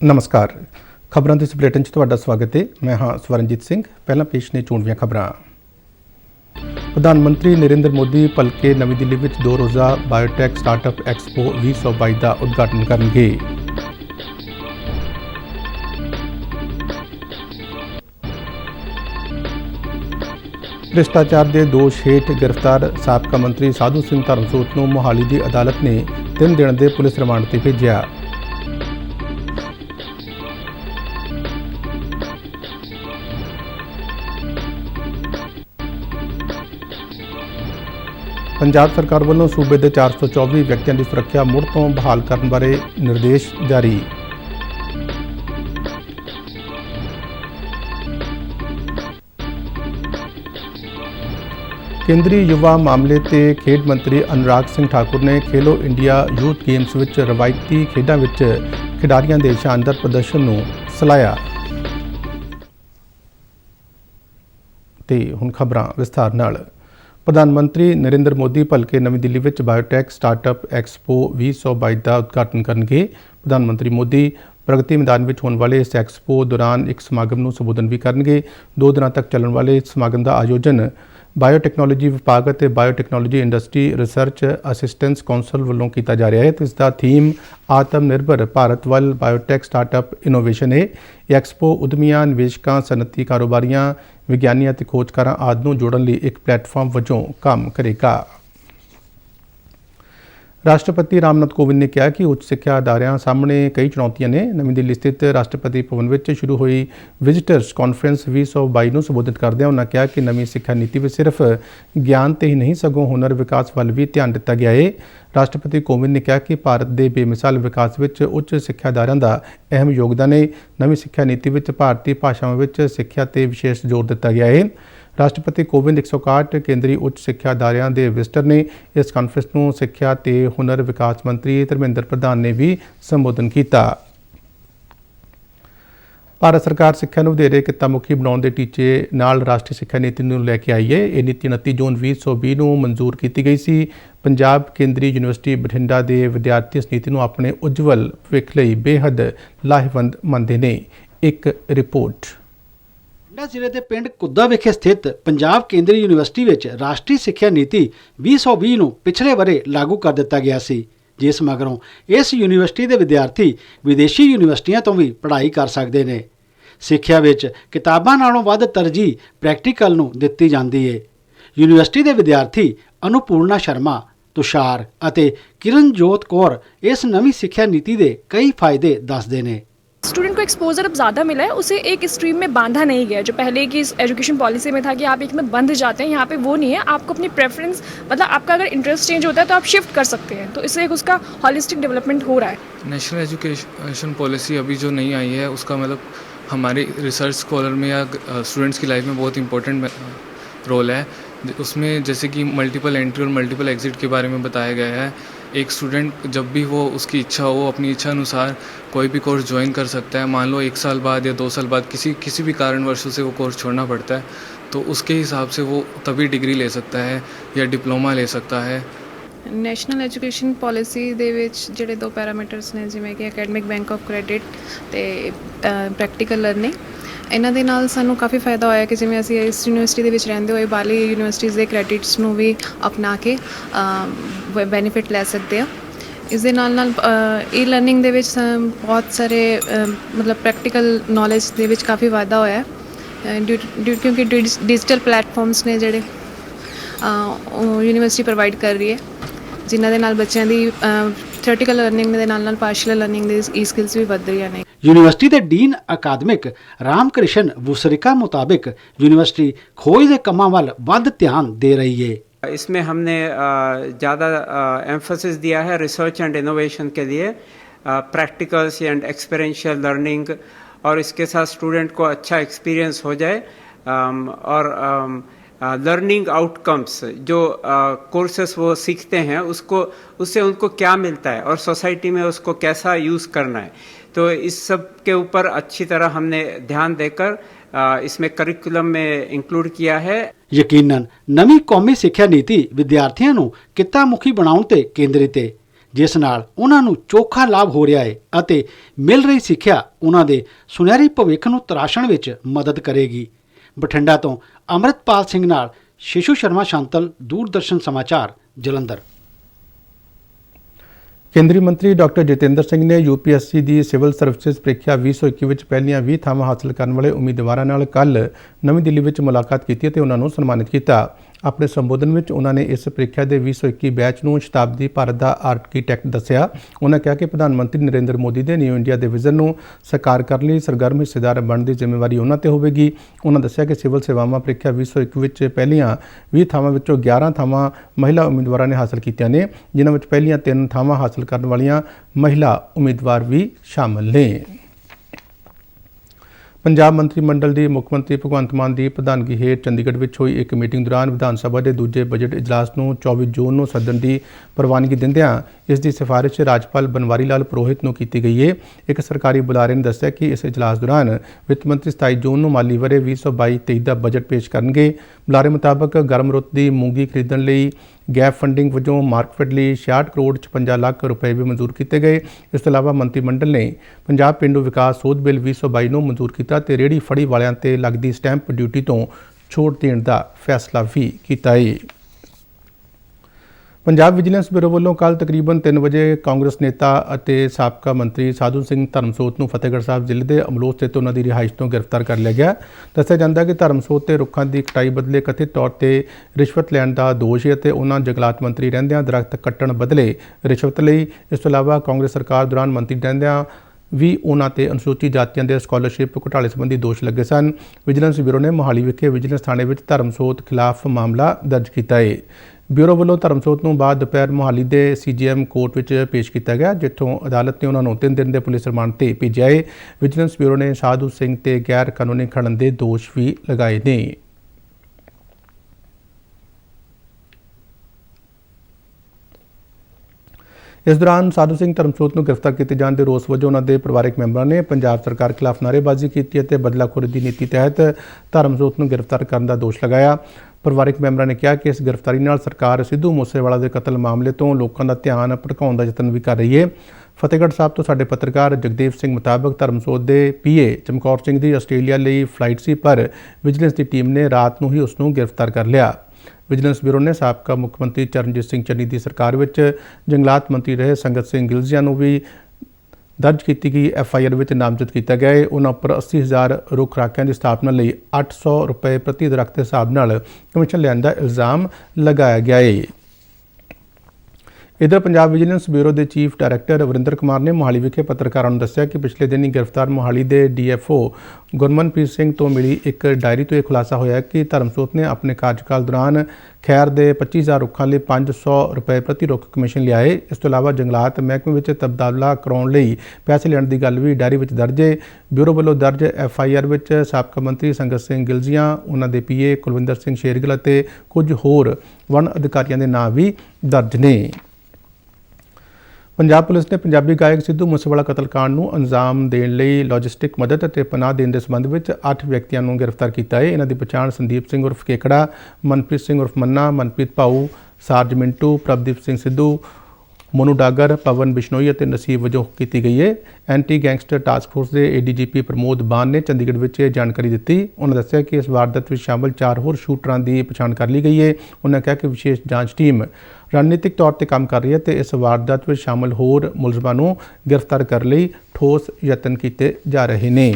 नमस्कार। खबरों के इस बुलेटिन तुहाडा स्वागत है। मैं हाँ स्वरनजीत सिंह। पहला पेश ने चोणवीं खबरां। प्रधानमंत्री नरेंद्र मोदी भलके नवी दिल्ली में 2 रोज़ा बायोटेक स्टार्टअप एक्सपो 2022 का उद्घाटन करेंगे। भ्रिष्टाचार के दोष हेठ गिरफ्तार साबका मंत्री साधु सिंह धर्मसोत को मोहाली की अदालत ने 3 दिन के पुलिस रिमांड से भेजा। पंजाब सरकार वालों सूबे के 424 व्यक्तियों की सुरक्षा मुड़ तो बहाल करने बारे निर्देश जारी। केंद्रीय युवा मामले ते खेड मंत्री अनुराग सिंह ठाकुर ने खेलो इंडिया यूथ गेम्स विच रवायती खेडों विच खिडारियों के शानदार प्रदर्शन को सराहया। ते हुण खबरां विस्तार नाल। प्रधानमंत्री नरेंद्र मोदी भलके नवी दिल्ली में बायोटेक स्टार्टअप एक्सपो 2022 का उद्घाटन करेंगे। प्रधानमंत्री मोदी प्रगति मैदान में होने वाले इस एक्सपो दौरान एक समागम को संबोधन भी करेंगे। 2 दिन तक चलने वाले इस समागम का आयोजन बायोटैक्नोलॉजी विभाग और biotechnology industry research assistance council वालों किया जा रहा है। तो इसका थीम आत्मनिर्भर भारत वल बायोटेक स्टार्टअप इनोवेशन है। एक्सपो उद्यमियों, निवेशकों, सनअती कारोबारियों, विज्ञानियों और खोजकारों आदि को जोड़ने लिए एक प्लेटफॉर्म वजों काम करेगा। राष्ट्रपति रामनाथ कोविंद ने कहा कि उच्च शिक्षा अदारियां सामने कई चुनौतियां ने। नवी दिल्ली स्थित राष्ट्रपति भवन में शुरू हुई विजिटर्स कॉन्फ्रेंस 2022 को संबोधित करदे उन्होंने कहा कि नवी शिक्षा नीति में सिर्फ ज्ञान ते ही नहीं सगों हुनर विकास वाल भी ध्यान दिता गया है। राष्ट्रपति कोविंद ने कहा कि भारत के बेमिसाल विकास में उच्च शिक्षा अदारियां का अहम योगदान है। नवी शिक्षा नीति में भारतीय भाषाओं में शिक्षा पर विशेष जोर दिता गया है। राष्ट्रपति कोविंद 161 केंद्रीय उच्च शिक्षा अदारियां के विजिटर ने। इस कॉन्फ्रेंस को शिक्षा ते हुनर विकास मंत्री धर्मेंद्र प्रधान ने भी संबोधन किया। भारत सरकार सिक्ख्या नूं वधेरे कित्तामुखी बनाउण दे टीचे नाल राष्ट्रीय शिक्षा नीति नूं लैके आई है। ये नीति 29 जून 2020 नूं मंजूर की गई सी। पंजाब केंद्रीय यूनिवर्सिटी बठिंडा के विद्यार्थी इस नीति नूं अपने उज्जवल भविख लई बेहद लाहेवंद मनदे ने। एक रिपोर्ट। बठिंडा जिले के पिंड कुद्दा विखे स्थित पंजाब केंद्रीय यूनिवर्सिटी विच राष्ट्रीय सिक्ख्या नीति 2020 नूं पिछले वरे लागू कर दिता गया सी, जिस मगरों इस यूनिवर्सिटी के विद्यार्थी विदेशी यूनिवर्सिटियां तो भी पढ़ाई कर सकते हैं। सिक्ख्या विच किताबां नालों वध तरजीह प्रैक्टिकल नूं दित्ती जांदी है। यूनिवर्सिटी के विद्यार्थी अनुपूर्णा शर्मा, तुषार अते किरणजोत कौर इस नवीं सिक्ख्या नीति के कई फायदे दसदे ने। स्टूडेंट को एक्सपोजर अब ज़्यादा मिला है, उसे एक स्ट्रीम में बांधा नहीं गया। जो पहले की एजुकेशन पॉलिसी में था कि आप एक में बंध जाते हैं, यहाँ पे वो नहीं है। आपको अपनी प्रेफरेंस मतलब आपका अगर इंटरेस्ट चेंज होता है तो आप शिफ्ट कर सकते हैं। तो इससे एक उसका हॉलिस्टिक डेवलपमेंट हो रहा है। नेशनल एजुकेशन पॉलिसी अभी जो नहीं आई है उसका मतलब हमारे रिसर्च स्कॉलर में या स्टूडेंट्स की लाइफ में बहुत इंपॉर्टेंट रोल है। उसमें जैसे कि मल्टीपल एंट्री और मल्टीपल एग्जिट के बारे में बताया गया है। एक स्टूडेंट जब भी वो उसकी इच्छा हो अपनी इच्छा अनुसार कोई भी कोर्स ज्वाइन कर सकता है। मान लो 1 साल बाद या 2 साल बाद किसी भी कारणवश से वो कोर्स छोड़ना पड़ता है तो उसके हिसाब से वो तभी डिग्री ले सकता है या डिप्लोमा ले सकता है। नैशनल एजुकेशन पॉलिसी ਦੇ ਵਿੱਚ ਜਿਹੜੇ 2 ਪੈਰਾਮੀਟਰਸ ਨੇ ਜਿਵੇਂ ਕਿ ਅਕੈਡਮਿਕ ਬੈਂਕ ਆਫ ਕ੍ਰੈਡਿਟ ਤੇ ਪ੍ਰੈਕਟੀਕਲ ਲਰਨਿੰਗ, ਇਹਨਾਂ ਦੇ ਨਾਲ ਸਾਨੂੰ ਕਾਫੀ ਫਾਇਦਾ ਹੋਇਆ ਕਿ ਜਿਵੇਂ ਅਸੀਂ ਇਸ ਯੂਨੀਵਰਸਿਟੀ ਦੇ ਵਿੱਚ ਰਹਿੰਦੇ ਹੋਏ ਬਾਹਰਲੀ ਯੂਨੀਵਰਸਿਟੀਜ਼ ਦੇ ਕ੍ਰੈਡਿਟਸ ਨੂੰ ਵੀ ਅਪਣਾ ਕੇ ਬੈਨੀਫਿਟ ਲੈ ਸਕਦੇ ਆ। ਇਸ ਦੇ ਨਾਲ ਨਾਲ ਈ ਲਰਨਿੰਗ ਦੇ ਵਿੱਚ ਬਹੁਤ ਸਾਰੇ ਮਤਲਬ ਪ੍ਰੈਕਟੀਕਲ ਨੌਲੇਜ ਦੇ ਵਿੱਚ ਕਾਫੀ ਵਾਧਾ ਹੋਇਆ ਕਿਉਂਕਿ ਡਿਜੀਟਲ ਪਲੇਟਫਾਰਮਸ ਨੇ ਜਿਹੜੇ यूनिवर्सिटी प्रोवाइड कर रही है, जिन्हां दे नाल बच्चों की थ्योरेटिकल लर्निंग दे नाल पार्शियल लर्निंग दी ई स्किल्स भी वध रही ने। यूनिवर्सिटी के डीन अकादमिक रामकृष्ण वुसरिका मुताबिक यूनिवर्सिटी खोज के कामां वाल वध ध्यान दे रही है। इसमें हमने ज़्यादा एम्फोसिस दिया है रिसर्च एंड इनोवेशन के लिए, प्रैक्टिकल्स एंड एक्सपीरियंशियल लर्निंग, और इसके साथ स्टूडेंट को अच्छा एक्सपीरियंस हो जाए और लर्निंग आउटकम्स जो कोर्सेस वो सीखते हैं उससे उनको क्या मिलता है और सोसाइटी में उसको कैसा यूज़ करना है। तो इस सब के ऊपर अच्छी तरह हमने ध्यान देकर इसमें करिकुलम में इंक्लूड किया है। यकीनन नवी कौमी सिक्ख्या नीति विद्यार्थियों को कित्तामुखी बनाउण ते केंद्रित है, ਜਿਸ ਨਾਲ ਉਹਨਾਂ ਨੂੰ ਚੋਖਾ ਲਾਭ ਹੋ ਰਿਹਾ ਹੈ ਅਤੇ ਮਿਲ ਰਹੀ ਸਿੱਖਿਆ ਉਹਨਾਂ ਦੇ ਸੁਨਹਿਰੀ ਭਵਿੱਖ ਨੂੰ ਤਰਾਸ਼ਣ ਵਿੱਚ ਮਦਦ ਕਰੇਗੀ। ਬਠਿੰਡਾ ਤੋਂ ਅੰਮ੍ਰਿਤਪਾਲ ਸਿੰਘ ਨਾਲ ਸ਼ਿਸ਼ੂ ਸ਼ਰਮਾ ਸ਼ਾਂਤਲ, ਦੂਰਦਰਸ਼ਨ ਸਮਾਚਾਰ, ਜਲੰਧਰ। ਕੇਂਦਰੀ ਮੰਤਰੀ ਡਾਕਟਰ ਜਤਿੰਦਰ ਸਿੰਘ ਨੇ UPSC ਦੀ ਸਿਵਲ ਸਰਵਿਸਿਜ਼ ਪ੍ਰੀਖਿਆ 2021 ਵਿੱਚ ਪਹਿਲੀਆਂ 20 ਥਾਵਾਂ ਹਾਸਲ ਕਰਨ ਵਾਲੇ ਉਮੀਦਵਾਰਾਂ ਨਾਲ ਕੱਲ੍ਹ ਨਵੀਂ ਦਿੱਲੀ ਵਿੱਚ ਮੁਲਾਕਾਤ ਕੀਤੀ ਅਤੇ ਉਹਨਾਂ ਨੂੰ ਸਨਮਾਨਿਤ ਕੀਤਾ। ਆਪਣੇ ਸੰਬੋਧਨ ਵਿੱਚ ਉਹਨਾਂ ਨੇ ਇਸ ਪ੍ਰੀਖਿਆ ਦੇ 2021 ਬੈਚ ਨੂੰ ਸ਼ਤਾਬਦੀ ਭਾਰਤ ਦਾ ਆਰਕੀਟੈਕਟ ਦੱਸਿਆ। ਉਹਨਾਂ ਕਿਹਾ ਕਿ ਪ੍ਰਧਾਨ ਮੰਤਰੀ ਨਰਿੰਦਰ ਮੋਦੀ ਦੇ ਨਿਊ ਇੰਡੀਆ ਦੇ ਵਿਜ਼ਨ ਨੂੰ ਸਾਕਾਰ ਕਰਨ ਲਈ ਸਰਗਰਮ ਹਿੱਸੇਦਾਰ ਬਣਨ ਦੀ ਜ਼ਿੰਮੇਵਾਰੀ ਉਹਨਾਂ ਤੇ ਹੋਵੇਗੀ। ਉਹਨਾਂ ਦੱਸਿਆ ਕਿ ਸਿਵਲ ਸੇਵਾਵਾਂ ਪ੍ਰੀਖਿਆ 2021 ਵਿੱਚ ਪਹਿਲੀਆਂ 20 ਥਾਵਾਂ ਵਿੱਚੋਂ 11 ਥਾਵਾਂ ਮਹਿਲਾ ਉਮੀਦਵਾਰਾਂ ਨੇ ਹਾਸਲ ਕੀਤੀਆਂ ਨੇ, ਜਿਨ੍ਹਾਂ ਵਿੱਚ ਪਹਿਲੀਆਂ 3 ਥਾਵਾਂ ਹਾਸਲ ਕਰਨ ਵਾਲੀਆਂ ਮਹਿਲਾ ਉਮੀਦਵਾਰ ਵੀ ਸ਼ਾਮਲ ਨੇ। ਪੰਜਾਬ ਮੰਤਰੀ ਮੰਡਲ ਦੀ ਮੁੱਖ ਮੰਤਰੀ ਭਗਵੰਤ ਮਾਨ ਦੀ ਪ੍ਰਧਾਨਗੀ ਹੇਠ ਚੰਡੀਗੜ੍ਹ ਵਿੱਚ ਹੋਈ ਇੱਕ ਮੀਟਿੰਗ ਦੌਰਾਨ ਵਿਧਾਨ ਸਭਾ ਦੇ ਦੂਜੇ ਬਜਟ ਇਜਲਾਸ ਨੂੰ 24 ਜੂਨ ਨੂੰ ਸੱਦਣ ਦੀ ਪ੍ਰਵਾਨਗੀ ਦਿੰਦਿਆਂ ਇਸ ਦੀ ਸਿਫਾਰਿਸ਼ ਰਾਜਪਾਲ ਬਨਵਾਰੀ ਲਾਲ ਪੁਰੋਹਿਤ ਨੂੰ ਕੀਤੀ ਗਈ ਹੈ। ਇੱਕ ਸਰਕਾਰੀ ਬੁਲਾਰੇ ਨੇ ਦੱਸਿਆ ਕਿ ਇਸ ਇਜਲਾਸ ਦੌਰਾਨ ਵਿੱਤ ਮੰਤਰੀ 27 ਜੂਨ ਨੂੰ ਮਾਲੀ ਵਰ੍ਹੇ 2022-23 ਦਾ ਬਜਟ ਪੇਸ਼ ਕਰਨਗੇ। ਬੁਲਾਰੇ ਮੁਤਾਬਕ ਗਰਮ ਰੁੱਤ ਦੀ ਮੂੰਗੀ ਖਰੀਦਣ ਲਈ ਗੈਪ ਫੰਡਿੰਗ ਵਜੋਂ ਮਾਰਕਫੈੱਡ ਲਈ 66 ਕਰੋੜ 56 ਲੱਖ ਰੁਪਏ ਵੀ ਮਨਜ਼ੂਰ ਕੀਤੇ ਗਏ। ਇਸ ਤੋਂ ਇਲਾਵਾ ਮੰਤਰੀ ਮੰਡਲ ਨੇ ਪੰਜਾਬ ਪੇਂਡੂ ਵਿਕਾਸ ਸੋਧ ਬਿੱਲ 2022 ਨੂੰ ਮਨਜ਼ੂਰ ਕੀਤਾ ਤੇ ਰੇਹੜੀ ਫੜੀ ਵਾਲਿਆਂ ਤੇ ਲੱਗਦੀ ਸਟੈਂਪ ਡਿਊਟੀ ਤੋਂ ਛੋਟ ਦੇਣ ਦਾ ਫੈਸਲਾ ਵੀ ਕੀਤਾ ਹੈ। ਪੰਜਾਬ ਵਿਜੀਲੈਂਸ ਬਿਊਰੋ ਵੱਲੋਂ ਕੱਲ੍ਹ ਤਕਰੀਬਨ 3 ਵਜੇ ਕਾਂਗਰਸ ਨੇਤਾ ਅਤੇ ਸਾਬਕਾ ਮੰਤਰੀ ਸਾਧੂ ਸਿੰਘ ਧਰਮਸੋਤ ਨੂੰ ਫਤਿਹਗੜ੍ਹ ਸਾਹਿਬ ਜ਼ਿਲ੍ਹੇ ਦੇ ਅਮਲੋਹ ਸਥਿਤ ਉਹਨਾਂ ਦੀ ਰਿਹਾਇਸ਼ ਤੋਂ ਗ੍ਰਿਫਤਾਰ ਕਰ ਲਿਆ ਗਿਆ। ਦੱਸਿਆ ਜਾਂਦਾ ਕਿ ਧਰਮਸੋਤ ਤੇ ਰੁੱਖਾਂ ਦੀ ਕਟਾਈ ਬਦਲੇ ਕਥਿਤ ਤੌਰ ਤੇ ਰਿਸ਼ਵਤ ਲੈਣ ਦਾ ਦੋਸ਼ ਹੈ ਅਤੇ ਉਹਨਾਂ ਜੰਗਲਾਤ ਮੰਤਰੀ ਰਹਿੰਦਿਆਂ ਦਰਖਤ ਕੱਟਣ ਬਦਲੇ ਰਿਸ਼ਵਤ ਲਈ। ਇਸ ਤੋਂ ਇਲਾਵਾ ਕਾਂਗਰਸ ਸਰਕਾਰ ਦੌਰਾਨ ਮੰਤਰੀ ਰਹਿੰਦਿਆਂ ਵੀ ਉਹਨਾਂ ਤੇ ਅਨੁਸੂਚਿਤ ਜਾਤੀਆਂ ਦੇ ਸਕਾਲਰਸ਼ਿਪ ਘੁਟਾਲੇ ਸੰਬੰਧੀ ਦੋਸ਼ ਲੱਗੇ ਸਨ। ਵਿਜੀਲੈਂਸ ਬਿਊਰੋ ਨੇ ਮੋਹਾਲੀ ਵਿਖੇ ਵਿਜੀਲੈਂਸ ਥਾਣੇ ਵਿੱਚ ਧਰਮਸੋਤ ਖਿਲਾਫ ਮਾਮਲਾ ਦਰਜ ਕੀਤਾ ਹੈ। ਬਿਊਰੋ ਵੱਲੋਂ ਧਰਮਸੋਤ ਨੂੰ ਬਾਅਦ ਦੁਪਹਿਰ ਮੋਹਾਲੀ ਦੇ CGM ਕੋਰਟ ਵਿੱਚ ਪੇਸ਼ ਕੀਤਾ ਗਿਆ, ਜਿੱਥੋਂ ਅਦਾਲਤ ਨੇ ਉਹਨਾਂ ਨੂੰ 3 ਦਿਨ ਦੇ ਪੁਲਿਸ ਰਿਮਾਂਡ ਤੇ ਭੇਜਿਆ ਹੈ। ਵਿਜੀਲੈਂਸ ਬਿਊਰੋ ਨੇ ਸਾਧੂ ਸਿੰਘ ਤੇ ਗੈਰ ਕਾਨੂੰਨੀ ਖਣਨ ਦੇ ਦੋਸ਼ ਵੀ ਲਗਾਏ ਨੇ। ਇਸ ਦੌਰਾਨ ਸਾਧੂ ਸਿੰਘ ਧਰਮਸੋਤ ਨੂੰ ਗ੍ਰਿਫਤਾਰ ਕੀਤੇ ਜਾਣ ਦੇ ਰੋਸ ਵਜੋਂ ਉਹਨਾਂ ਦੇ ਪਰਿਵਾਰਕ ਮੈਂਬਰਾਂ ਨੇ ਪੰਜਾਬ ਸਰਕਾਰ ਖਿਲਾਫ ਨਾਅਰੇਬਾਜ਼ੀ ਕੀਤੀ ਅਤੇ ਬਦਲਾਖੋਰੀ ਦੀ ਨੀਤੀ ਤਹਿਤ ਧਰਮਸੋਤ ਨੂੰ ਗ੍ਰਿਫਤਾਰ ਕਰਨ ਦਾ ਦੋਸ਼ ਲਗਾਇਆ। ਪਰਿਵਾਰਕ ਮੈਂਬਰਾਂ ਨੇ ਕਿਹਾ ਕਿ ਇਸ ਗ੍ਰਿਫਤਾਰੀ ਨਾਲ ਸਰਕਾਰ ਸਿੱਧੂ ਮੂਸੇਵਾਲਾ ਦੇ ਕਤਲ ਮਾਮਲੇ ਤੋਂ ਲੋਕਾਂ ਦਾ ਧਿਆਨ ਭਟਕਾਉਣ ਦਾ ਯਤਨ ਵੀ ਕਰ ਰਹੀ ਹੈ। ਫਤਿਹਗੜ੍ਹ ਸਾਹਿਬ ਤੋਂ ਸਾਡੇ ਪੱਤਰਕਾਰ ਜਗਦੇਵ ਸਿੰਘ ਮੁਤਾਬਕ ਧਰਮਸੋਤ ਦੇ PA ਚਮਕੌਰ ਸਿੰਘ ਦੀ ਆਸਟ੍ਰੇਲੀਆ ਲਈ ਫਲਾਈਟ ਸੀ, ਪਰ ਵਿਜੀਲੈਂਸ ਦੀ ਟੀਮ ਨੇ ਰਾਤ ਨੂੰ ਹੀ ਉਸ ਨੂੰ ਗ੍ਰਿਫਤਾਰ ਕਰ ਲਿਆ। ਵਿਜੀਲੈਂਸ ਬਿਊਰੋ ਨੇ ਸਾਬਕਾ ਮੁੱਖ ਮੰਤਰੀ ਚਰਨਜੀਤ ਸਿੰਘ ਚੰਨੀ ਦੀ ਸਰਕਾਰ ਵਿੱਚ ਜੰਗਲਾਤ ਮੰਤਰੀ ਰਹੇ ਸੰਗਤ ਸਿੰਘ ਗਿਲਜ਼ੀਆ ਨੂੰ ਵੀ ਦਰਜ ਕੀਤੀ ਗਈ FIR ਵਿੱਚ ਨਾਮਜ਼ਦ ਕੀਤਾ ਗਿਆ ਹੈ। ਉਹਨਾਂ ਉੱਪਰ 80,000 ਰੁੱਖ ਰਾਖਿਆਂ ਦੀ ਸਥਾਪਨਾ ਲਈ 800 ਰੁਪਏ ਪ੍ਰਤੀ ਦਰਖਤ ਦੇ ਹਿਸਾਬ ਨਾਲ ਕਮਿਸ਼ਨ ਲੈਣ ਦਾ ਇਲਜ਼ਾਮ ਲਗਾਇਆ ਗਿਆ ਹੈ। इधर पंजाब विजिलेंस ब्यूरो के चीफ डायरैक्टर वरिंदर कुमार ने मोहाली विखे पत्रकारों को दस्सिया कि पिछले दिन ही गिरफ्तार मोहाली के DFO गुरमनप्रीत सिंह तो मिली एक डायरी तो यह खुलासा होया कि धर्मसोत ने अपने कार्यकाल दौरान खैर के 25,000 रुखों लिए 500 रुपए प्रति रुख कमीशन लिया है। इस तो इलावा जंगलात महकमे में तबादला कराने लई पैसे लेने की गल भी डायरी में दर्ज है। ब्यूरो वालों दर्ज FIR में साबका मंत्री संगत सिंह गिलजिया, उन्होंने PA कुलविंदर सिंह शेरगिल और कुछ होर वन अधिकारियों के नाम भी दर्ज ने। पंजाब पुलिस ने पंजाबी गायक सिद्धू मूसेवाला कतलकांड को अंजाम देने लई लॉजिस्टिक मदद और पनाह देने के संबंध में 8 व्यक्तियों को गिरफ्तार किया है। इन्हों की पछाण संदीप सिंह उर्फ केकड़ा, मनप्रीत सिंह उर्फ मन्ना, मनप्रीत भाऊ, सार्ज मिंटू, प्रभदीप सिंह सिद्धू, मोनू डागर, पवन बिश्नोई और नसीब वजों की गई है। एंटी गैंगस्टर टास्क फोर्स के ADGP प्रमोद बान ने चंडीगढ़ में यह जानकारी दी। उन्होंने दस्सिया कि इस वारदात में शामिल 4 होर शूटरां की पछाण कर ली गई है। उन्होंने कहा कि विशेष जांच टीम रणनीतिक तौर पर काम कर रही है तो इस वारदात में शामिल होर मुलजमां नूं गिरफ्तार करने लिए ठोस यतन किए जा रहे हैं।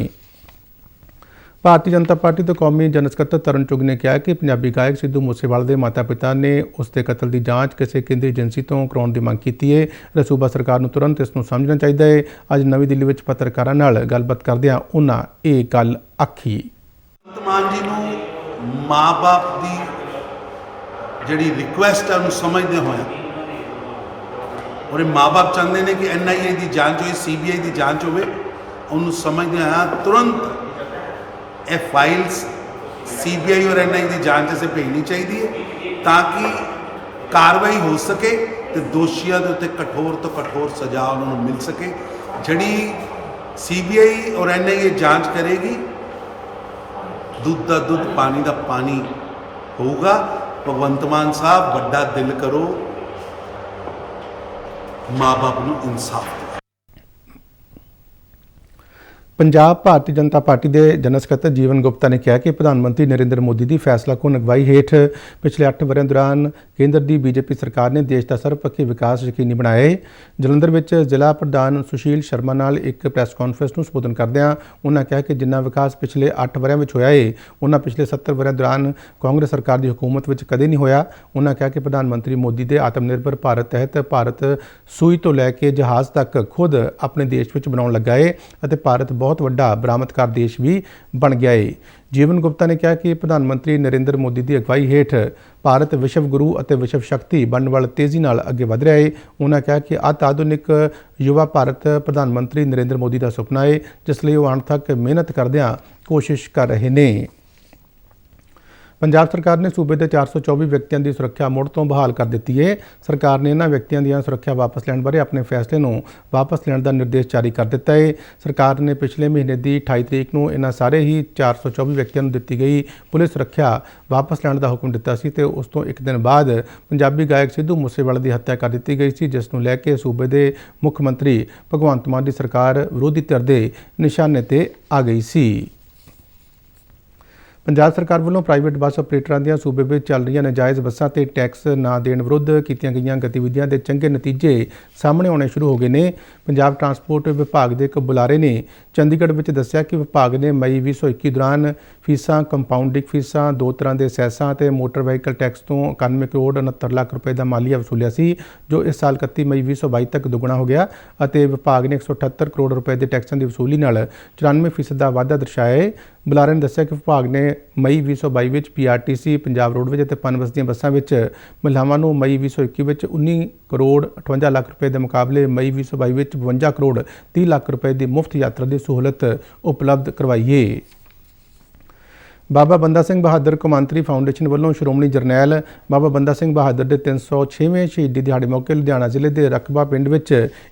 भारतीय जनता पार्टी तो कौमी जनरल सकत्तर तरन चुग ने कहा कि पंजाबी गायक सिद्धू मूसेवाला के माता पिता ने उसके कतल की जांच किसी केंद्रीय एजेंसी तो कराने की मांग की है। सूबा सरकार को तुरंत इसनूं समझना चाहिए है। अज नवी दिल्ली में पत्रकारों नाल गलबात करदिआं उन्हां ये गल आखी। मान जी नूं माँ बाप की जिहड़ी रिक्वेस्ट है उन्हें समझते हुए और माँ बाप चाहते हैं कि NIA की जांच हो, CBI की जांच हो, उन्होंने समझते हैं तुरंत ये फाइल्स CBI और NIA की जांच से भेजनी चाहिए ताकि कार्रवाई हो सके तो दोषियों के उत्ते कठोर तो कठोर सजा उन्होंने मिल सके। जिहड़ी CBI और NIA जांच करेगी दुध का दुध पानी का पानी होगा। भगवंत मान साहब बड़ा दिल करो, ਮਾਂ-ਬਾਪ ਨੂੰ ਇਨਸਾਫ ਦਿਵਾਇਆ। ਪੰਜਾਬ ਭਾਰਤੀ ਜਨਤਾ ਪਾਰਟੀ ਦੇ ਜਨਰਲ ਸਕੱਤਰ ਜੀਵਨ ਗੁਪਤਾ ਨੇ ਕਿਹਾ ਕਿ ਪ੍ਰਧਾਨ ਮੰਤਰੀ ਨਰਿੰਦਰ ਮੋਦੀ ਦੀ ਫੈਸਲਾਕੁਨ ਅਗਵਾਈ ਹੇਠ ਪਿਛਲੇ 8 ਵਰ੍ਹਿਆਂ ਦੌਰਾਨ ਕੇਂਦਰ ਦੀ ਬੀਜੇਪੀ ਸਰਕਾਰ ਨੇ ਦੇਸ਼ ਦਾ ਸਰਬਪੱਖੀ ਵਿਕਾਸ ਯਕੀਨੀ ਬਣਾਇਆ ਹੈ। ਜਲੰਧਰ ਵਿੱਚ ਜ਼ਿਲ੍ਹਾ ਪ੍ਰਧਾਨ ਸੁਸ਼ੀਲ ਸ਼ਰਮਾ ਨਾਲ ਇੱਕ ਪ੍ਰੈਸ ਕਾਨਫਰੰਸ ਨੂੰ ਸੰਬੋਧਨ ਕਰਦਿਆਂ ਉਹਨਾਂ ਕਿਹਾ ਕਿ ਜਿੰਨਾ ਵਿਕਾਸ ਪਿਛਲੇ 8 ਵਰ੍ਹਿਆਂ ਵਿੱਚ ਹੋਇਆ ਹੈ ਉਹਨਾਂ ਪਿਛਲੇ 70 ਵਰ੍ਹਿਆਂ ਦੌਰਾਨ ਕਾਂਗਰਸ ਸਰਕਾਰ ਦੀ ਹਕੂਮਤ ਵਿੱਚ ਕਦੇ ਨਹੀਂ ਹੋਇਆ। ਉਹਨਾਂ ਕਿਹਾ ਕਿ ਪ੍ਰਧਾਨ ਮੰਤਰੀ ਮੋਦੀ ਦੇ ਆਤਮ ਨਿਰਭਰ ਭਾਰਤ ਤਹਿਤ ਭਾਰਤ ਸੂਈ ਤੋਂ ਲੈ ਕੇ ਜਹਾਜ਼ ਤੱਕ ਖੁਦ ਆਪਣੇ ਦੇਸ਼ ਵਿੱਚ ਬਣਾਉਣ ਲੱਗਾ ਹੈ ਅਤੇ ਭਾਰਤ ਬਹੁਤ ਵੱਡਾ ਬਰਾਮਦਕਾਰ ਦੇਸ਼ ਵੀ ਬਣ ਗਿਆ ਹੈ। ਜੀਵਨ ਗੁਪਤਾ ਨੇ ਕਿਹਾ ਕਿ ਪ੍ਰਧਾਨ ਮੰਤਰੀ ਨਰਿੰਦਰ ਮੋਦੀ ਦੀ ਅਗਵਾਈ ਹੇਠ ਭਾਰਤ ਵਿਸ਼ਵ ਗੁਰੂ ਅਤੇ ਵਿਸ਼ਵ ਸ਼ਕਤੀ ਬਣਨ ਵੱਲ ਤੇਜ਼ੀ ਨਾਲ ਅੱਗੇ ਵਧ ਰਿਹਾ ਹੈ। ਉਹਨਾਂ ਕਿਹਾ ਕਿ ਅਤਿ ਆਧੁਨਿਕ ਯੁਵਾ ਭਾਰਤ ਪ੍ਰਧਾਨ ਮੰਤਰੀ ਨਰਿੰਦਰ ਮੋਦੀ ਦਾ ਸੁਪਨਾ ਹੈ, ਜਿਸ ਲਈ ਉਹ ਅੰਤ ਤੱਕ ਮਿਹਨਤ ਕਰਦਿਆਂ ਕੋਸ਼ਿਸ਼ ਕਰ ਰਹੇ ਨੇ। ਪੰਜਾਬ ਸਰਕਾਰ ਨੇ ਸੂਬੇ ਦੇ 424 ਵਿਅਕਤੀਆਂ ਦੀ ਸੁਰੱਖਿਆ ਮੁੜ ਤੋਂ ਬਹਾਲ ਕਰ ਦਿੱਤੀ ਹੈ। ਸਰਕਾਰ ਨੇ ਇਹਨਾਂ ਵਿਅਕਤੀਆਂ ਦੀਆਂ ਸੁਰੱਖਿਆ ਵਾਪਸ ਲੈਣ ਬਾਰੇ ਆਪਣੇ ਫੈਸਲੇ ਨੂੰ ਵਾਪਸ ਲੈਣ ਦਾ ਨਿਰਦੇਸ਼ ਜਾਰੀ ਕਰ ਦਿੱਤਾ ਹੈ। ਸਰਕਾਰ ਨੇ ਪਿਛਲੇ ਮਹੀਨੇ ਦੀ 28 ਤਰੀਕ ਨੂੰ ਇਹਨਾਂ ਸਾਰੇ ਹੀ 424 ਵਿਅਕਤੀਆਂ ਨੂੰ ਦਿੱਤੀ ਗਈ ਪੁਲਿਸ ਸੁਰੱਖਿਆ ਵਾਪਸ ਲੈਣ ਦਾ ਹੁਕਮ ਦਿੱਤਾ ਸੀ ਤੇ ਉਸ ਤੋਂ ਇੱਕ ਦਿਨ ਬਾਅਦ ਪੰਜਾਬੀ ਗਾਇਕ ਸਿੱਧੂ ਮੂਸੇਵਾਲੇ ਦੀ ਹੱਤਿਆ ਕਰ ਦਿੱਤੀ ਗਈ ਸੀ, ਜਿਸ ਨੂੰ ਲੈ ਕੇ ਸੂਬੇ ਦੇ ਮੁੱਖ ਮੰਤਰੀ ਭਗਵੰਤ ਮਾਨ ਦੀ ਸਰਕਾਰ ਵਿਰੋਧੀ ਧਿਰ ਦੇ ਨਿਸ਼ਾਨੇ ਤੇ ਆ ਗਈ ਸੀ। ਪੰਜਾਬ ਸਰਕਾਰ ਵੱਲੋਂ ਪ੍ਰਾਈਵੇਟ ਬੱਸ ਆਪਰੇਟਰਾਂ ਦੀਆਂ ਸੂਬੇ ਵਿੱਚ ਚੱਲ ਰਹੀਆਂ ਨਾਜਾਇਜ਼ ਬੱਸਾਂ ਤੇ ਟੈਕਸ ਨਾ ਦੇਣ ਵਿਰੁੱਧ ਕੀਤੀਆਂ ਗਈਆਂ ਗਤੀਵਿਧੀਆਂ ਦੇ ਚੰਗੇ ਨਤੀਜੇ ਸਾਹਮਣੇ ਆਉਣੇ ਸ਼ੁਰੂ ਹੋ ਗਏ ਨੇ। ਪੰਜਾਬ ਟਰਾਂਸਪੋਰਟ ਵਿਭਾਗ ਦੇ ਇੱਕ ਬੁਲਾਰੇ ਨੇ ਚੰਡੀਗੜ੍ਹ ਵਿੱਚ ਦੱਸਿਆ ਕਿ ਵਿਭਾਗ ਨੇ ਮਈ 2021 ਦੌਰਾਨ ਫੀਸਾਂ, ਕੰਪਾਊਂਡਿੰਗ ਫੀਸਾਂ, 2 ਤਰ੍ਹਾਂ ਦੇ ਸੈਸਾਂ ਅਤੇ ਮੋਟਰ ਵਹੀਕਲ ਟੈਕਸ ਤੋਂ 91 ਕਰੋੜ 69 ਲੱਖ ਰੁਪਏ ਦਾ ਮਾਲੀਆ ਵਸੂਲਿਆ ਸੀ, ਜੋ ਇਸ ਸਾਲ 31 ਮਈ 2022 ਤੱਕ ਦੁੱਗਣਾ ਹੋ ਗਿਆ ਅਤੇ ਵਿਭਾਗ ਨੇ 178 ਕਰੋੜ ਰੁਪਏ ਦੇ ਟੈਕਸਾਂ ਦੀ ਵਸੂਲੀ ਨਾਲ 94% ਦਾ ਵਾਧਾ ਦਰਸਾਇਆ ਹੈ। ਬੁਲਾਰੇ ਨੇ ਦੱਸਿਆ ਕਿ ਵਿਭਾਗ ਨੇ ਮਈ 2022 ਵਿੱਚ PRTC, ਪੰਜਾਬ ਰੋਡਵੇਜ਼ ਅਤੇ ਪਨਬਸ ਦੀਆਂ ਬੱਸਾਂ ਵਿੱਚ ਮਹਿਲਾਵਾਂ ਨੂੰ ਮਈ 2021 ਵਿੱਚ 19 ਕਰੋੜ 58 ਲੱਖ ਰੁਪਏ ਦੇ ਮੁਕਾਬਲੇ ਮਈ 2022 ਵਿੱਚ 52 ਕਰੋੜ 30 ਲੱਖ ਰੁਪਏ ਦੀ ਮੁਫਤ ਯਾਤਰਾ ਦੀ ਸਹੂਲਤ ਉਪਲਬਧ ਕਰਵਾਈ ਹੈ। ਬਾਬਾ ਬੰਦਾ ਸਿੰਘ ਬਹਾਦਰ ਕੌਮਾਂਤਰੀ ਫਾਊਂਡੇਸ਼ਨ ਵੱਲੋਂ ਸ਼੍ਰੋਮਣੀ ਜਰਨੈਲ ਬਾਬਾ ਬੰਦਾ ਸਿੰਘ ਬਹਾਦਰ ਦੇ 306ਵੇਂ ਸ਼ਹੀਦੀ ਦਿਹਾੜੇ ਮੌਕੇ ਲੁਧਿਆਣਾ ਜ਼ਿਲ੍ਹੇ ਦੇ ਰਕਬਾ ਪਿੰਡ ਵਿੱਚ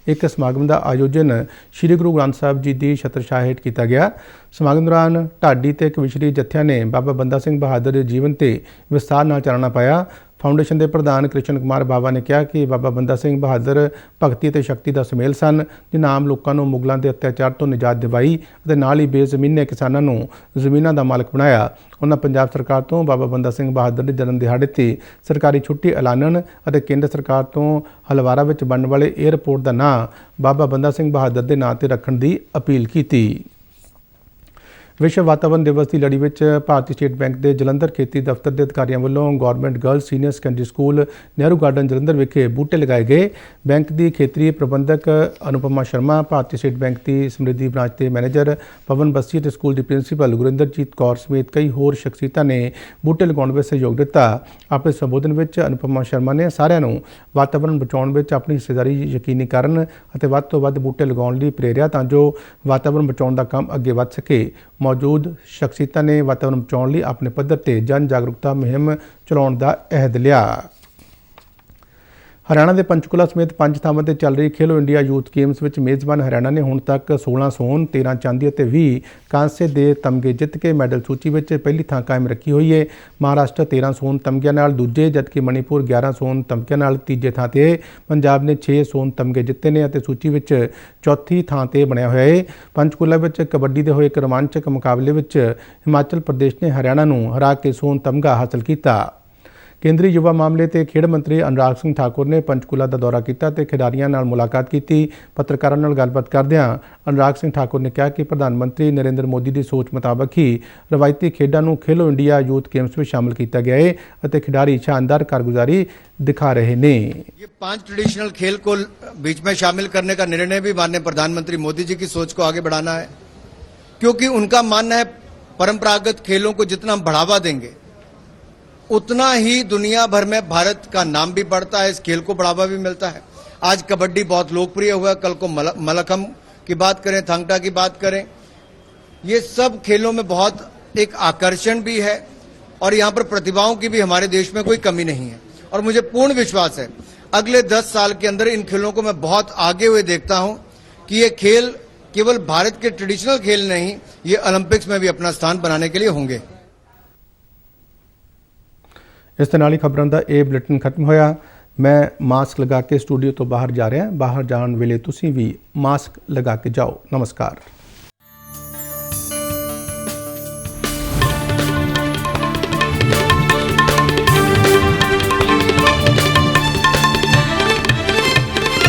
ਇੱਕ ਸਮਾਗਮ ਦਾ ਆਯੋਜਨ ਸ੍ਰੀ ਗੁਰੂ ਗ੍ਰੰਥ ਸਾਹਿਬ ਜੀ ਦੀ ਛਤਰਛਾਇਆ ਹੇਠ ਕੀਤਾ ਗਿਆ। ਸਮਾਗਮ ਦੌਰਾਨ ਢਾਡੀ ਤੇ ਕਵਿਸ਼ਰੀ ਜਥਿਆਂ ਨੇ ਬਾਬਾ ਬੰਦਾ ਸਿੰਘ ਬਹਾਦਰ ਦੇ ਜੀਵਨ ਤੇ ਵਿਸਥਾਰ ਨਾਲ ਚਾਨਣਾ ਪਾਇਆ। ਫਾਊਂਡੇਸ਼ਨ ਦੇ ਪ੍ਰਧਾਨ ਕ੍ਰਿਸ਼ਨ ਕੁਮਾਰ ਬਾਵਾ ਨੇ ਕਿਹਾ ਕਿ ਬਾਬਾ ਬੰਦਾ ਸਿੰਘ ਬਹਾਦਰ ਭਗਤੀ ਅਤੇ ਸ਼ਕਤੀ ਦਾ ਸੁਮੇਲ ਸਨ, ਜਿਨ੍ਹਾਂ ਆਮ ਲੋਕਾਂ ਨੂੰ ਮੁਗਲਾਂ ਦੇ ਅਤਿਆਚਾਰ ਤੋਂ ਨਿਜਾਤ ਦਿਵਾਈ ਅਤੇ ਨਾਲ ਹੀ ਬੇਜ਼ਮੀਨੇ ਕਿਸਾਨਾਂ ਨੂੰ ਜ਼ਮੀਨਾਂ ਦਾ ਮਾਲਕ ਬਣਾਇਆ। ਉਹਨਾਂ ਪੰਜਾਬ ਸਰਕਾਰ ਤੋਂ ਬਾਬਾ ਬੰਦਾ ਸਿੰਘ ਬਹਾਦਰ ਦੇ ਜਨਮ ਦਿਹਾੜੇ ਤੇ ਸਰਕਾਰੀ ਛੁੱਟੀ ਐਲਾਨਣ ਅਤੇ ਕੇਂਦਰ ਸਰਕਾਰ ਤੋਂ ਹਲਵਾਰਾ ਵਿੱਚ ਬਣਨ ਵਾਲੇ ਏਅਰਪੋਰਟ ਦਾ ਨਾਂ ਬਾਬਾ ਬੰਦਾ ਸਿੰਘ ਬਹਾਦਰ ਦੇ ਨਾਂ ਤੇ ਰੱਖਣ ਦੀ ਅਪੀਲ ਕੀਤੀ। ਵਿਸ਼ਵ ਵਾਤਾਵਰਣ ਦਿਵਸ ਦੀ ਲੜੀ ਵਿੱਚ ਭਾਰਤੀ ਸਟੇਟ ਬੈਂਕ ਦੇ ਜਲੰਧਰ ਖੇਤੀ ਦਫ਼ਤਰ ਦੇ ਅਧਿਕਾਰੀਆਂ ਵੱਲੋਂ government girls senior secondary school Nehru garden Jalandhar ਵਿਖੇ ਬੂਟੇ ਲਗਾਏ ਗਏ। ਬੈਂਕ ਦੀ ਖੇਤਰੀ ਪ੍ਰਬੰਧਕ ਅਨੁਪਮਾ ਸ਼ਰਮਾ, ਭਾਰਤੀ ਸਟੇਟ ਬੈਂਕ ਦੀ ਸਮਰਿੱਧੀ ਬ੍ਰਾਂਚ ਦੇ ਮੈਨੇਜਰ ਪਵਨ ਬੱਸੀ ਅਤੇ ਸਕੂਲ ਦੀ ਪ੍ਰਿੰਸੀਪਲ ਗੁਰਿੰਦਰਜੀਤ ਕੌਰ ਸਮੇਤ ਕਈ ਹੋਰ ਸ਼ਖਸੀਅਤਾਂ ਨੇ ਬੂਟੇ ਲਗਾਉਣ ਵਿੱਚ ਸਹਿਯੋਗ ਦਿੱਤਾ। ਆਪਣੇ ਸੰਬੋਧਨ ਵਿੱਚ ਅਨੁਪਮਾ ਸ਼ਰਮਾ ਨੇ ਸਾਰਿਆਂ ਨੂੰ ਵਾਤਾਵਰਣ ਬਚਾਉਣ ਵਿੱਚ ਆਪਣੀ ਹਿੱਸੇਦਾਰੀ ਯਕੀਨੀ ਕਰਨ ਅਤੇ ਵੱਧ ਤੋਂ ਵੱਧ ਬੂਟੇ ਲਗਾਉਣ ਲਈ ਪ੍ਰੇਰਿਆ ਤਾਂ ਜੋ ਵਾਤਾਵਰਣ ਬਚਾਉਣ ਦਾ ਕੰਮ ਅੱਗੇ ਵੱਧ ਸਕੇ। ਮੌਜੂਦ ਸ਼ਖਸੀਅਤਾਂ ਨੇ ਵਾਤਾਵਰਣ ਬਚਾਉਣ ਲਈ ਆਪਣੇ ਪੱਧਰ ਤੇ ਜਨ ਜਾਗਰੂਕਤਾ ਮੁਹਿੰਮ ਚਲਾਉਣ ਦਾ ਅਹਿਦ ਲਿਆ। ਹਰਿਆਣਾ ਦੇ ਪੰਚਕੂਲਾ ਸਮੇਤ 5 ਥਾਵਾਂ ਤੇ ਚੱਲ ਰਹੀ ਖੇਲੋ ਇੰਡੀਆ ਯੂਥ ਗੇਮਸ ਵਿੱਚ ਮੇਜ਼ਬਾਨ ਹਰਿਆਣਾ ਨੇ ਹੁਣ ਤੱਕ 16 ਸੋਨ, 13 ਚਾਂਦੀ ਅਤੇ 20 ਕਾਂਸੇ ਦੇ ਤਮਗੇ ਜਿੱਤ ਕੇ ਮੈਡਲ ਸੂਚੀ ਵਿੱਚ ਪਹਿਲੀ ਥਾਂ ਕਾਇਮ ਰੱਖੀ ਹੋਈ ਹੈ। ਮਹਾਰਾਸ਼ਟਰ 13 ਸੋਨ ਤਮਗਿਆਂ ਨਾਲ ਦੂਜੇ, ਜਦਕਿ ਮਣੀਪੁਰ 11 ਸੋਨ ਤਮਗਿਆਂ ਨਾਲ ਤੀਜੇ ਥਾਂ ਤੇ ਹੈ। ਪੰਜਾਬ ਨੇ 6 ਸੋਨ ਤਮਗੇ ਜਿੱਤੇ ਨੇ ਅਤੇ ਸੂਚੀ ਵਿੱਚ ਚੌਥੀ ਥਾਂ ਤੇ ਬਣਿਆ ਹੋਇਆ ਹੈ। ਪੰਚਕੂਲਾ ਵਿੱਚ ਕਬੱਡੀ ਦੇ ਹੋਏ ਇੱਕ ਰੋਮਾਂਚਕ ਮੁਕਾਬਲੇ ਵਿੱਚ ਹਿਮਾਚਲ ਪ੍ਰਦੇਸ਼ ਨੇ ਹਰਿਆਣਾ ਨੂੰ ਹਰਾ ਕੇ ਸੋਨ ਤਮਗਾ ਹਾਸਲ ਕੀਤਾ। ਕੇਂਦਰੀ ਯੁਵਾ ਮਾਮਲੇ ਤੇ ਖੇਡ ਮੰਤਰੀ ਅਨੁਰਾਗ ਸਿੰਘ ਠਾਕੁਰ ਨੇ ਪੰਚਕੂਲਾ ਦਾ ਦੌਰਾ ਕੀਤਾ ਤੇ ਖਿਡਾਰੀਆਂ ਨਾਲ ਮੁਲਾਕਾਤ ਕੀਤੀ। ਪੱਤਰਕਾਰਾਂ ਨਾਲ ਗੱਲਬਾਤ ਕਰਦਿਆਂ ਅਨੁਰਾਗ ਸਿੰਘ ਠਾਕੁਰ ਨੇ ਕਿਹਾ ਕਿ ਪ੍ਰਧਾਨ ਮੰਤਰੀ ਨਰਿੰਦਰ ਮੋਦੀ ਦੀ ਸੋਚ ਮੁਤਾਬਕ ਹੀ ਰਵਾਇਤੀ ਖੇਡਾਂ ਨੂੰ ਖੇਲੋ ਇੰਡੀਆ ਯੂਥ ਗੇम्स ਵਿੱਚ ਸ਼ਾਮਲ ਕੀਤਾ ਗਿਆ ਹੈ ਅਤੇ ਖਿਡਾਰੀ ਸ਼ਾਨਦਾਰ ਕਾਰਗੁਜ਼ਾਰੀ दिखा रहे ने। ये 5 ट्रेडिशनल खेल को बीच में शामिल करने का निर्णय भी माननीय प्रधानमंत्री मोदी जी की सोच को आगे बढ़ाना है, क्योंकि उनका मानना है परंपरागत खेलों को जितना हम बढ़ावा देंगे उतना ही दुनिया भर में भारत का नाम भी बढ़ता है, इस खेल को बढ़ावा भी मिलता है। आज कबड्डी बहुत लोकप्रिय हुआ, कल को मलखम की बात करें, थांगटा की बात करें, ये सब खेलों में बहुत एक आकर्षण भी है और यहाँ पर प्रतिभाओं की भी हमारे देश में कोई कमी नहीं है। और मुझे पूर्ण विश्वास है अगले 10 साल के अंदर इन खेलों को मैं बहुत आगे हुए देखता हूं कि ये खेल केवल भारत के ट्रेडिशनल खेल नहीं, ये ओलंपिक्स में भी अपना स्थान बनाने के लिए होंगे। इस दे नाल ही खबरों का यह बुलेटिन खत्म होया। मैं मास्क लगा के स्टूडियो तो बाहर जा रहा, बाहर जाने वेले तुसीं भी मास्क लगा के जाओ। नमस्कार।